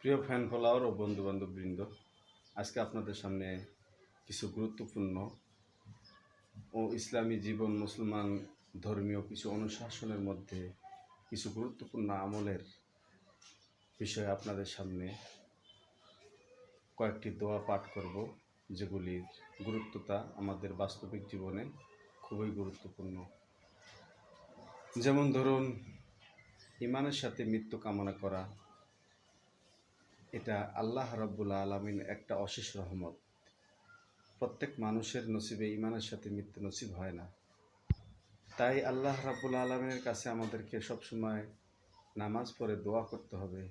প্রিয় fan follower ও বন্ধুবান্ধব বৃন্দ, আজকে আপনাদের সামনে কিছু গুরুত্বপূর্ণ ও ইসলামী জীবন মুসলমান ধর্মীয় কিছু অনুশাসনের মধ্যে কিছু গুরুত্বপূর্ণ আমলের বিষয়ে আপনাদের সামনে কয়েকটি দোয়া পাঠ করব, যেগুলির গুরুত্বতা আমাদের বাস্তবিক জীবনে খুবই গুরুত্বপূর্ণ। যেমন ধরুন, ইমানের সাথে মৃত্যু কামনা করা, এটা আল্লাহ রাব্বুল আলামিন একটা অশেষ রহমত। প্রত্যেক মানুষের নসিবে ইমানের সাথে মৃত্যু নসিব হয় না। তাই আল্লাহ রাব্বুল আলামিনের কাছে আমাদেরকে সবসময় নামাজ পড়ে দোয়া করতে হবে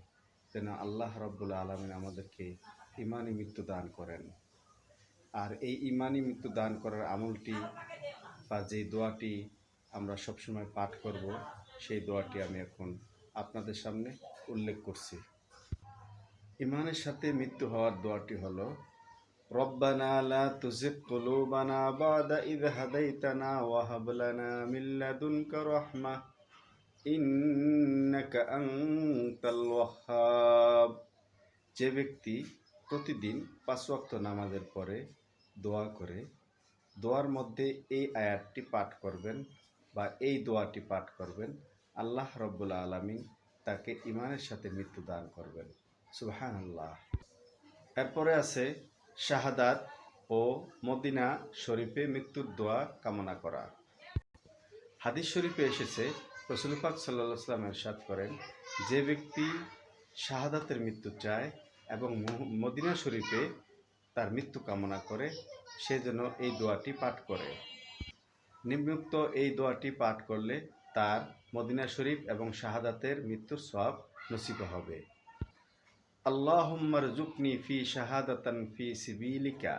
যেন আল্লাহ রাব্বুল আলামিন আমাদেরকে ইমানি মৃত্যু দান করেন। আর এই ইমানি মৃত্যু দান করার আমলটি বা যেই দোয়াটি আমরা সবসময় পাঠ করব, সেই দোয়াটি আমি এখন আপনাদের সামনে উল্লেখ করছি। ইমানের সাথে মৃত্যু হওয়ার দোয়াটি হলো, রব্বানা লা তুজিগ কুলুবানা বাদা ইয হাদাইতানা ওয়া হাব লানা মিন লাদুনকা রাহমাহ ইন্নাকা আনতাল ওয়াহ্হাব। যে ব্যক্তি প্রতিদিন 5 ওয়াক্ত নামাজের পরে দোয়া করে, দোয়ার মধ্যে এই আয়াতটি পাঠ করবেন বা এই দোয়াটি পাঠ করবেন, আল্লাহ রাব্বুল আলামিন তাকে ইমানের সাথে মৃত্যু দান করবেন। সুবহানাল্লাহ। এরপরে আছে শাহাদাত ও মদিনা শরীফে মৃত্যুর দোয়া কামনা করা। হাদিস শরীফে এসেছে, রাসূল পাক সাল্লাল্লাহু আলাইহি ওয়াসাল্লাম ইরশাদ করেন, যে ব্যক্তি শাহাদাতের মৃত্যু চায় এবং মদিনা শরীফে তার মৃত্যু কামনা করে, সে যেন এই দোয়াটি পাঠ করে। নিম্নোক্ত এই দোয়াটি পাঠ করলে তার মদিনা শরীফ এবং শাহাদাতের মৃত্যুর সওয়াব নসিব হবে। আল্লাহুম্মা রযুকনি ফি শাহাদাতান ফি সাবিলিকা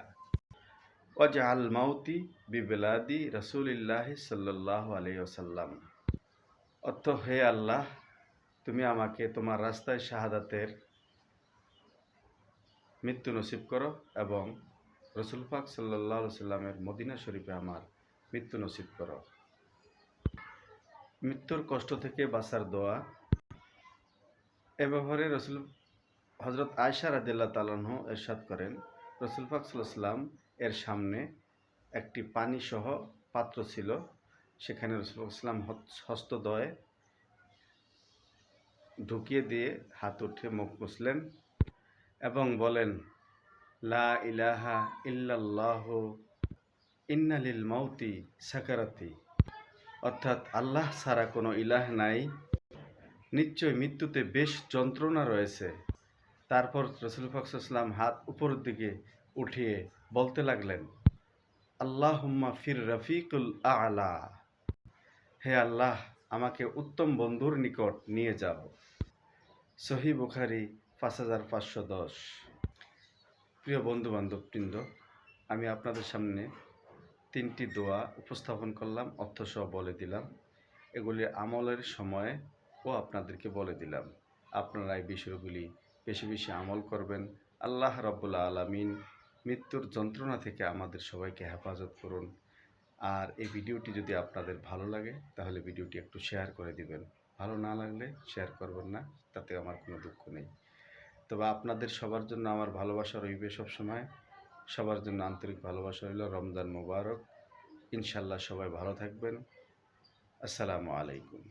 ওয়াজআল মাউতি বিবিলাদি রাসূলিল্লাহি সাল্লাল্লাহু আলাইহি ওয়াসাল্লাম। অর্থ, হে আল্লাহ, তুমি আমাকে তোমার রাস্তায় শাহাদাতের মৃত্যু নসিব করো এবং রাসূল পাক সাল্লাল্লাহু আলাইহি ওয়াসাল্লামের মদিনা শরীফে আমার মৃত্যু নসিব করো। মৃত্যুর কষ্ট থেকে বাঁচার দোয়া। এ ব্যাপারে হযরত আয়েশা রাদিয়াল্লাহু তাআলা আনহা ইরশাদ করেন, রাসূল পাক সাল্লাল্লাহু আলাইহি ওয়াসাল্লাম এর সামনে একটি পানি সহ পাত্র ছিল, সেখানে রাসূল সাল্লাল্লাহু আলাইহি ওয়াসাল্লাম হস্তদ্বয়ে ঢুকিয়ে দিয়ে হাত উঠে মুখ মুছলেন এবং বলেন, লা ইলাহা ইল্লাল্লাহু ইন্না লিল মাউতি সাকারাতি। অর্থাৎ, আল্লাহ ছাড়া কোনো ইলাহ নাই, নিশ্চয় মৃত্যুতে বেশ যন্ত্রণা রয়েছে। তারপর রাসূল পাক সাল্লাল্লাহু আলাইহি ওয়াসাল্লাম হাত উপরের দিকে উঠিয়ে বলতে লাগলেন, আল্লাহুম্মা ফির রফিকুল আ'লা। হে আল্লাহ, আমাকে উত্তম বন্ধুর নিকট নিয়ে যাও। সহিহ বুখারী 5510। প্রিয় বন্ধু বান্ধব বৃন্দ, আমি আপনাদের সামনে 3টি দোয়া উপস্থাপন করলাম, অর্থসহ বলে দিলাম। এগুলি আমলের সময় ও আপনাদেরকে বলে দিলাম। আপনারা এই বিষয়গুলি বেশি বেশি আমল করবেন। আল্লাহ রাব্বুল আলামিন মৃত্যুর যন্ত্রণা থেকে আমাদের সবাইকে হেফাজত করুন। আর এই ভিডিওটি যদি আপনাদের ভালো লাগে তাহলে ভিডিওটি একটু শেয়ার করে দিবেন। ভালো না লাগলে শেয়ার করবেন না, তাতে আমার কোনো দুঃখ নেই। তবে আপনাদের সবার জন্য আমার ভালোবাসা রইবে সবসময়। সবার জন্য আন্তরিক ভালোবাসা রইল। রমজান মোবারক। ইনশাল্লাহ সবাই ভালো থাকবেন। আসসালামু আলাইকুম।